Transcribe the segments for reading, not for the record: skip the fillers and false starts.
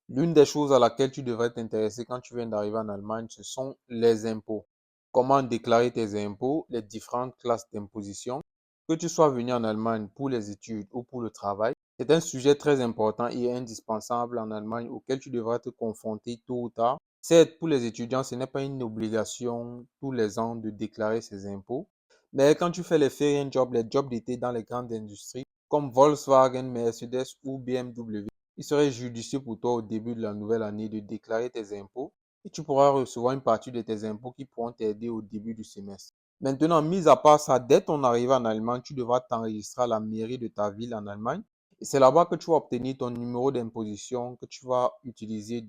L'une des choses à laquelle tu devrais t'intéresser quand tu viens d'arriver en Allemagne, ce sont les impôts. Comment déclarer tes impôts, les différentes classes d'imposition. Que tu sois venu en Allemagne pour les études ou pour le travail, c'est un sujet très important et indispensable en Allemagne auquel tu devras te confronter tôt ou tard. Certes, pour les étudiants, ce n'est pas une obligation tous les ans de déclarer ses impôts. Mais quand tu fais les jobs d'été dans les grandes industries, comme Volkswagen, Mercedes ou BMW, il serait judicieux pour toi au début de la nouvelle année de déclarer tes impôts et tu pourras recevoir une partie de tes impôts qui pourront t'aider au début du semestre. Maintenant, mis à part ça, dès ton arrivée en Allemagne, tu devras t'enregistrer à la mairie de ta ville en Allemagne. Et c'est là-bas que tu vas obtenir ton numéro d'imposition que tu vas utiliser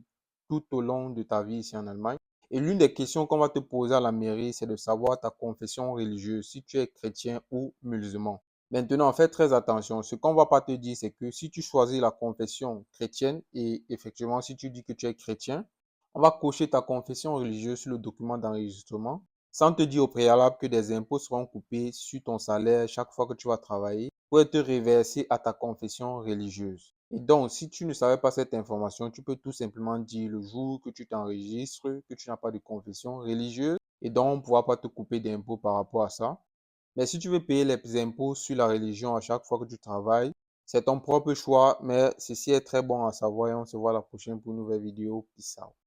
tout au long de ta vie ici en Allemagne. Et l'une des questions qu'on va te poser à la mairie, c'est de savoir ta confession religieuse, si tu es chrétien ou musulman. Maintenant, fais très attention. Ce qu'on va pas te dire, c'est que si tu choisis la confession chrétienne et effectivement, si tu dis que tu es chrétien, on va cocher ta confession religieuse sur le document d'enregistrement sans te dire au préalable que des impôts seront coupés sur ton salaire chaque fois que tu vas travailler pour être reversé à ta confession religieuse. Et donc, si tu ne savais pas cette information, tu peux tout simplement dire le jour que tu t'enregistres que tu n'as pas de confession religieuse et donc on ne pourra pas te couper d'impôts par rapport à ça. Mais si tu veux payer les impôts sur la religion à chaque fois que tu travailles, c'est ton propre choix, mais ceci est très bon à savoir et on se voit la prochaine pour une nouvelle vidéo. Peace out.